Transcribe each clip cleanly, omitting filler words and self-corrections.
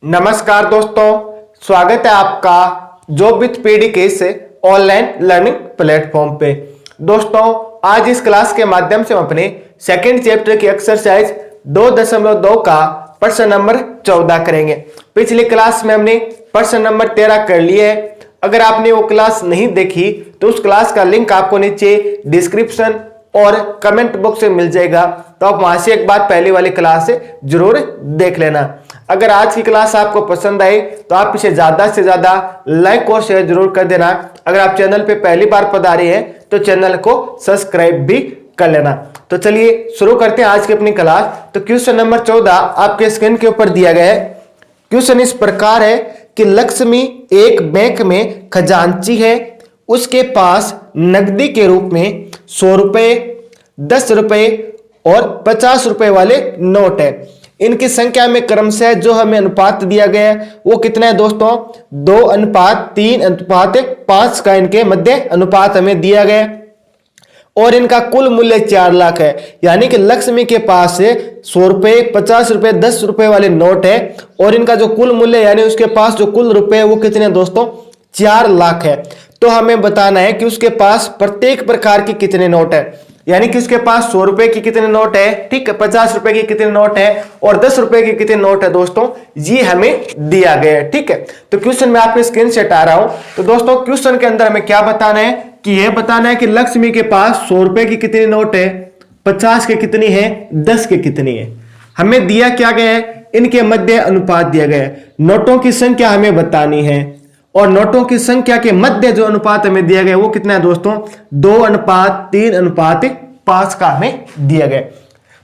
नमस्कार दोस्तों, स्वागत है आपका जॉब विथ पीडीके से ऑनलाइन लर्निंग प्लेटफॉर्म पे। दोस्तों, आज इस क्लास के माध्यम से हम अपने सेकंड चैप्टर की एक्सरसाइज 2.2 का प्रश्न नंबर 14 करेंगे। पिछली क्लास में हमने प्रश्न नंबर 13 कर लिए है। अगर आपने वो क्लास नहीं देखी तो उस क्लास का लिंक आपको नीचे डिस्क्रिप्शन और कमेंट बॉक्स में मिल जाएगा, तो आप वहां से एक बार पहली वाली क्लास से जरूर देख लेना। अगर आज की क्लास आपको पसंद आई तो आप इसे ज्यादा से ज्यादा लाइक और शेयर जरूर कर देना। अगर आप चैनल पे पहली बार पधारे हैं तो चैनल को सब्सक्राइब भी कर लेना। तो चलिए शुरू करते हैं आज की अपनी क्लास। तो क्वेश्चन नंबर 14 आपके स्क्रीन के ऊपर दिया गया है। क्वेश्चन इस प्रकार है कि लक्ष्मी एक बैंक में खजांची है, उसके पास नकदी के रूप में 100 रुपए, 10 रुपए और 50 रुपए वाले नोट है। इनकी संख्या में क्रमशः जो हमें अनुपात दिया गया है वो कितना है दोस्तों? 2:3:5 का इनके मध्य अनुपात हमें दिया गया है और इनका कुल मूल्य 4 लाख है। यानी कि लक्ष्मी के पास से 100 रुपए, 50 रुपए, 10 रुपए वाले नोट है और इनका जो कुल मूल्य यानी उसके पास जो कुल रुपए है वो कितने दोस्तों? 4 लाख है। तो हमें बताना है कि उसके पास प्रत्येक प्रकार के कितने नोट है। यानी कि उसके पास 100 रुपए की कितने नोट है, ठीक है, 50 रुपए की कितने नोट है और 10 रुपए की कितने नोट है दोस्तों, ये हमें दिया गया है। ठीक है, तो क्वेश्चन में आपके स्क्रीन से हटा रहा हूं। तो दोस्तों क्वेश्चन के अंदर हमें क्या बताना है कि यह बताना है कि लक्ष्मी के पास 100 रुपए की कितनी नोट है, 50 के कितनी है, 10 के कितनी है। हमें दिया क्या गया है, इनके मध्य अनुपात दिया गया है। नोटों की संख्या हमें बतानी है और नोटों की संख्या के मध्य जो अनुपात हमें दिया गया वो कितना है दोस्तों? 2:3:5 का हमें दिया गया।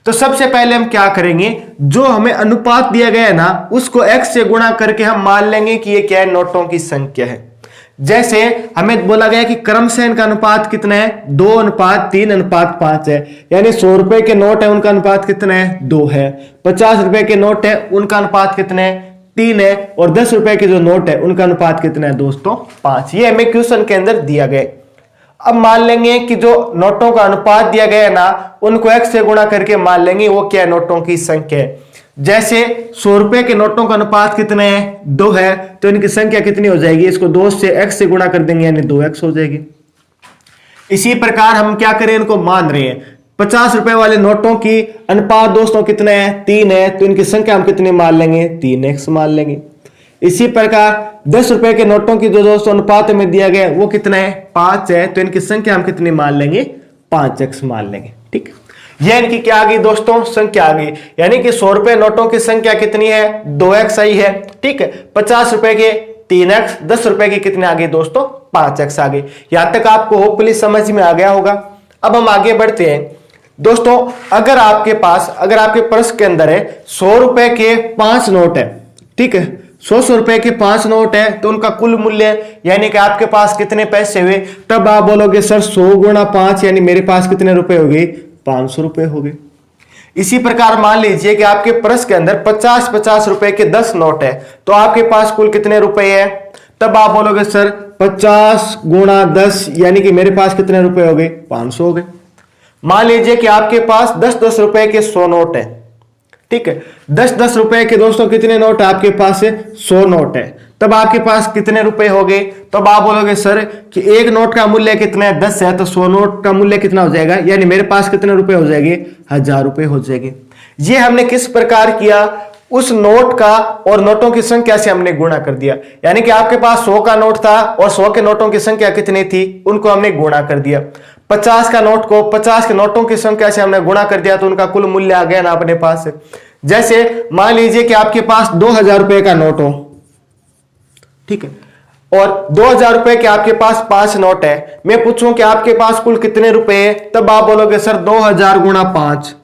तो सबसे पहले हम क्या करेंगे, जो हमें अनुपात दिया गया है ना उसको x से गुणा करके हम मान लेंगे कि ये क्या है, नोटों की संख्या है। जैसे हमें बोला गया कि क्रमशः इनका अनुपात कितना है, 2:3:5 है। यानी 100 रुपए के नोट है उनका अनुपात कितना है, 2 है। 50 रुपए के नोट है उनका अनुपात कितना है, 3 है। और 10 रुपए के जो नोट है उनका अनुपात कितना है दोस्तों, 5। ये हमें क्वेश्चन के अंदर दिया गया। अब मान लेंगे कि जो नोटों का अनुपात दिया गया है ना उनको x से गुणा करके मान लेंगे वो क्या है, नोटों की संख्या है। जैसे 100 रुपए के नोटों का अनुपात कितने है, 2 है, तो इनकी संख्या कितनी हो जाएगी, इसको 2 से x से गुणा कर देंगे यानी 2x हो जाएगी। इसी प्रकार हम क्या करें, इनको मान रहे हैं 50 रुपए वाले नोटों की अनुपात दोस्तों कितने हैं, 3 है, तो इनकी संख्या हम कितनी मान लेंगे, 3x मान लेंगे। इसी प्रकार 10 रुपए के नोटों की जो दोस्तों अनुपात में दिया गया वो कितना है, 5 है, तो इनकी संख्या हम कितनी मान लेंगे, 5x मान लेंगे। ठीक, ये इनकी क्या आ गई दोस्तों, संख्या आ गई। यानी कि 100 रुपए नोटों की संख्या कितनी है, 2x आई है। ठीक है, 50 रुपए के 3x, 10 रुपए की कितने आ गई दोस्तों, 5x आ गई। यहां तक आपको होपफुली समझ में आ गया होगा। अब हम आगे बढ़ते हैं दोस्तों। अगर आपके पर्स के अंदर है 100 रुपए के 5 नोट है, ठीक है, 100 रुपए के 5 नोट है, तो उनका कुल मूल्य यानी कि आपके पास कितने पैसे हुए, तब आप बोलोगे सर 100 गुणा 5 यानी मेरे पास कितने रुपए हो गए, 500 रुपए हो गए। इसी प्रकार मान लीजिए कि आपके पर्स के अंदर 50 रुपए के 10 नोट है, तो आपके पास कुल कितने रुपए है, तब आप बोलोगे सर 50 गुणा 10 यानी कि मेरे पास कितने रुपए हो गए, 500 हो गए। मान लीजिए कि आपके पास 10 रुपए के 100 नोट है, ठीक है, 10 रुपए के दोस्तों कितने नोट है आपके पास है, 100 नोट है, तब आपके पास कितने रुपए हो गए, तब आप बोलोगे सर कि एक नोट का मूल्य कितना है, 10 है, तो 100 नोट का मूल्य कितना हो जाएगा, यानी मेरे पास कितने रुपए हो जाएंगे, 1000 रुपए हो जाएंगे। ये हमने किस प्रकार किया, उस नोट का और नोटों की संख्या से हमने गुणा कर दिया। यानी कि आपके पास 100 का नोट था और 100 के नोटों की संख्या कितनी थी, उनको हमने गुणा कर दिया। 50 का नोट को 50 के नोटों की संख्या से हमने गुणा कर दिया, तो उनका कुल मूल्य आ गया ना अपने पास। जैसे मान लीजिए कि आपके पास 2000 रुपए का नोट हो, ठीक है, और 2000 रुपए के आपके पास 5 नोट है। मैं पूछूं कि आपके पास कुल कितने रुपए है, तब आप बोलोगे सर 2000 गुणा 5,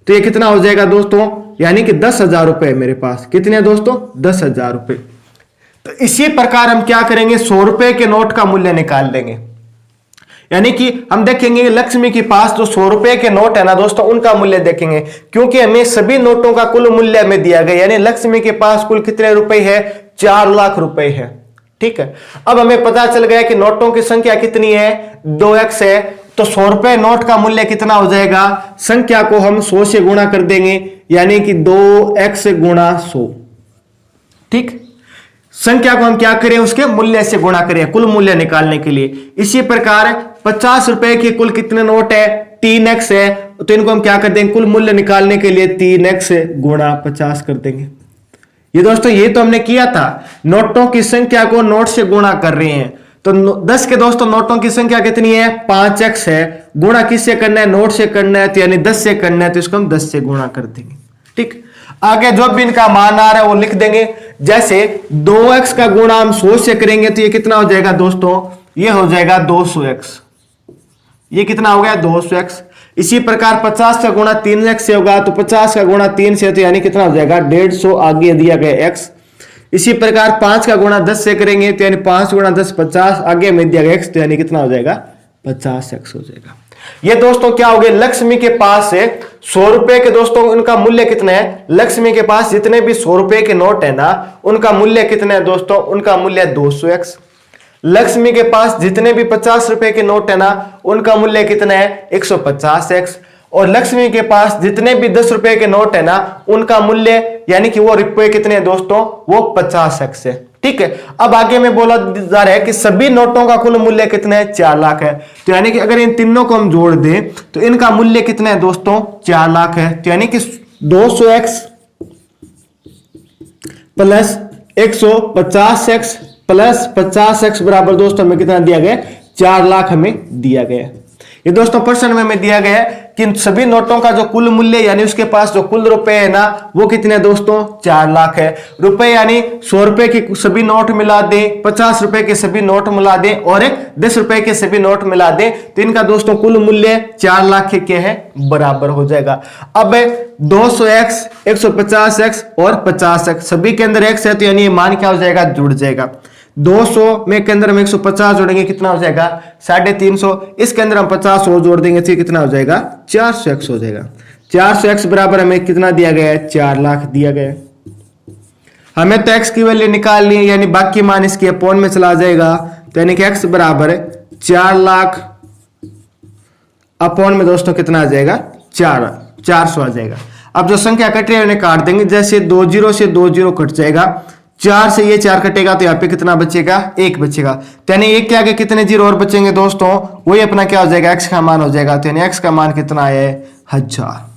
तो ये कितना हो जाएगा दोस्तों, यानी कि 10,000 रुपए मेरे पास। कितने दोस्तों, 10,000 रुपए। तो इसी प्रकार हम क्या करेंगे, 100 रुपए के नोट का मूल्य निकाल लेंगे। यानी कि हम देखेंगे लक्ष्मी के पास जो 100 रुपए के नोट है ना दोस्तों, उनका मूल्य देखेंगे, क्योंकि हमें सभी नोटों का कुल मूल्य में दिया गया। यानी लक्ष्मी के पास कुल कितने रुपए है, 4 लाख रुपए है। ठीक है, अब हमें पता चल गया कि नोटों की संख्या कितनी है, 2x है, तो 100 रुपए नोट का मूल्य कितना हो जाएगा, संख्या को हम 100 से गुणा कर देंगे, यानी कि 2x गुणा 100। ठीक, संख्या को हम क्या करें, उसके मूल्य से गुणा करें कुल मूल्य निकालने के लिए। इसी प्रकार 50 रुपए के कुल कितने नोट है, 3x है, तो इनको हम क्या कर देंगे, कुल मूल्य निकालने के लिए 3x गुणा 50 कर देंगे। ये दोस्तों ये तो हमने किया था, नोटों की संख्या को नोट से गुणा कर रहे हैं। तो 10 के दोस्तों नोटों की संख्या कितनी है, 5x है, गुणा किससे करना है, नोट से करना है, तो यानी 10 से करना है, तो इसको हम 10 से गुणा कर देंगे। ठीक, आगे जो भी इनका मान आ रहा है वो लिख देंगे। जैसे 2x का गुणा हम 100 से करेंगे तो ये कितना हो जाएगा दोस्तों, ये हो जाएगा 200x। ये कितना हो गया, 200x। इसी प्रकार 50 का गुणा 3x से होगा, तो 50 का गुणा 3 से, तो यानी कितना हो जाएगा 150, आगे दिया गया x। इसी प्रकार 5 का गुणा 10 से करेंगे तो यानी 5 गुणा 10 50, आगे में दिया गया x, तो यानी कितना हो जाएगा 50x हो जाएगा। ये दोस्तों क्या हो गया, लक्ष्मी के पास से 100 रुपए के दोस्तों उनका मूल्य कितना है, लक्ष्मी के पास जितने भी 100 रुपए के नोट है ना, उनका मूल्य कितना है दोस्तों, उनका मूल्य 200x। लक्ष्मी के पास जितने भी 50 रुपए के नोट है ना, उनका मूल्य कितना है, 150x। और लक्ष्मी के पास जितने भी 10 रुपए के नोट है ना, उनका मूल्य यानी कि वो रुपए कितने हैं दोस्तों, वो 50x है। ठीक है, अब आगे में बोला जा रहा है कि सभी नोटों का कुल मूल्य कितना है, 4 लाख है। तो यानी कि अगर इन तीनों को हम जोड़ दें तो इनका मूल्य कितना है दोस्तों, 4 लाख है। तो यानी कि 200x plus 150x plus 50x बराबर दोस्तों हमें कितना दिया गया, 4 लाख हमें दिया गया। ये दोस्तों प्रश्न में हमें दिया गया है कि सभी नोटों का जो कुल मूल्य यानी उसके पास जो कुल रुपए है ना, वो कितने दोस्तों, 4 लाख है। रुपए यानी 100 रुपए के सभी नोट मिला दें, 50 रुपए के सभी नोट मिला दें और 10 रुपए के सभी नोट मिला दें, तो इनका दोस्तों कुल मूल्य 4 लाख के क्या है, बराबर हो जाएगा। अब 200x 150x और 50x सभी के अंदर x है, तो यानी ये मान क्या हो जाएगा, जुड़ जाएगा। 200 में के अंदर हम 150 जोड़ेंगे, कितना हो जाएगा 350। इसके अंदर हम 50 और जोड़ देंगे तो कितना हो जाएगा, 400x हो जाएगा। 400x बराबर हमें कितना दिया गया है, 4 लाख दिया गया है। हमें तो x की वैल्यू निकालनी है, यानी बाकी मान इसके अपॉन में चला जाएगा, तो यानी कि x बराबर 4 लाख अपॉन में दोस्तों कितना आ जाएगा, 400 आ जाएगा। अब जो संख्या कट रही है उन्हें काट देंगे। जैसे 2 0 से 2 0 कट जाएगा, 4 से ये 4 कटेगा तो यहाँ पे कितना बचेगा, 1 बचेगा। तो यानी 1 के आगे कितने जीरो और बचेंगे दोस्तों, वही अपना क्या हो जाएगा, x का मान हो जाएगा। तो यानी x का मान कितना है, 1000।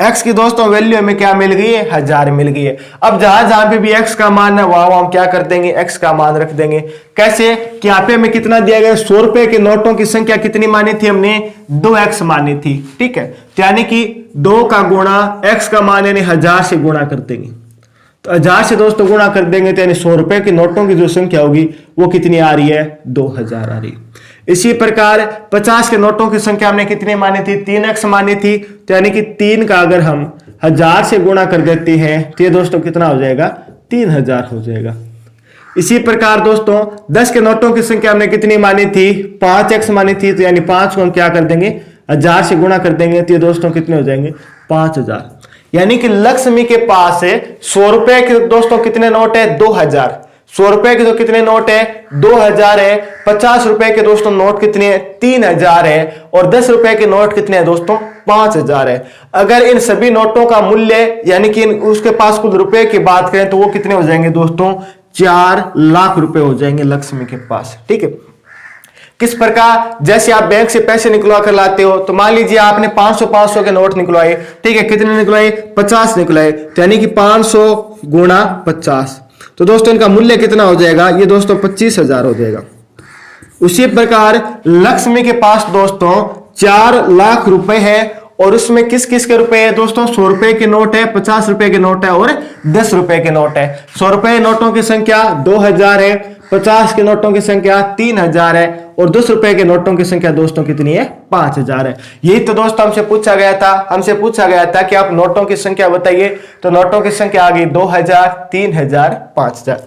x की दोस्तों वैल्यू हमें क्या मिल गई है, 1000 मिल गई है। अब जहां पे भी x का मान है वहां हम क्या कर देंगे, x का मान रख देंगे। कैसे कि यहाँ पे हमें कितना दिया गया, 100 रुपए के नोटों की संख्या कितनी मानी थी हमने, 2x मानी थी। ठीक है, तो यानी कि 2 का गुणा x का मान यानी 1000 से गुणा कर देंगे। तो 1000 से दोस्तों गुणा कर देंगे तो यानी 100 रुपए के नोटों की जो संख्या होगी वो कितनी आ रही है, 2000 आ रही है। इसी प्रकार 50 के नोटों की संख्या हमने कितनी मानी थी, 3x मानी थी। तो यानी कि 3 का अगर हम 1000 से गुणा कर देते हैं तो ये दोस्तों कितना हो जाएगा, 3000 हो जाएगा। इसी प्रकार दोस्तों 10 के नोटों की संख्या हमने कितनी मानी थी, 5x मानी थी। तो यानी 5 को हम क्या कर देंगे, 1000 से गुणा कर देंगे तो ये दोस्तों कितने हो जाएंगे, 5000। यानी कि लक्ष्मी के पास 100 रुपए के दोस्तों कितने नोट है, 2000। 100 रुपए के तो कितने नोट है, 2000 है। 50 रुपए के दोस्तों नोट कितने हैं, 3000 है। और 10 रुपए के नोट कितने हैं दोस्तों, 5000 है। अगर इन सभी नोटों का मूल्य यानी कि उसके पास कुल रुपए की बात करें तो वो कितने हो जाएंगे दोस्तों, 4 लाख रुपए हो जाएंगे लक्ष्मी के पास। ठीक है, किस प्रकार, जैसे आप बैंक से पैसे निकलवा कर लाते हो, तो मान लीजिए आपने 500 के नोट निकलवाए। ठीक है, कितने निकलवाए, 50 निकलवाए। तो यानी कि 500 गुणा 50, तो दोस्तों इनका मूल्य कितना हो जाएगा, ये दोस्तों 25000 हो जाएगा। उसी प्रकार लक्ष्मी के पास दोस्तों 4 लाख रुपए है और उसमें किस किस के रुपए है दोस्तों, 100 रुपए के नोट है, 50 रुपए के नोट है और 10 रुपए के नोट है। 100 रुपए नोटों की संख्या 2000 है, 50 के नोटों की संख्या 3000 है और 10 रुपए के नोटों की संख्या दोस्तों कितनी है, 5000 है। यही तो दोस्तों हमसे पूछा गया था कि आप नोटों की संख्या बताइए। तो नोटों की संख्या आ गई 2000, 3000, 5000।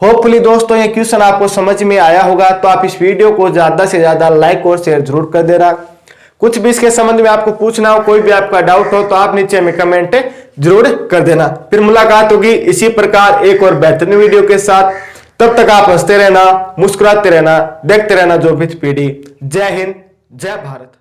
होपफुली दोस्तों ये क्वेश्चन आपको समझ में आया होगा। तो आप इस वीडियो को ज्यादा से ज्यादा लाइक और शेयर जरूर कर देना। कुछ भी इसके संबंध में आपको पूछना हो, कोई भी आपका डाउट हो तो आप नीचे में कमेंट जरूर कर देना। फिर मुलाकात होगी इसी प्रकार एक और बेहतरीन वीडियो के साथ। तब तक आप हंसते रहना, मुस्कुराते रहना, देखते रहना जो भी पीढ़ी। जय हिंद, जय भारत।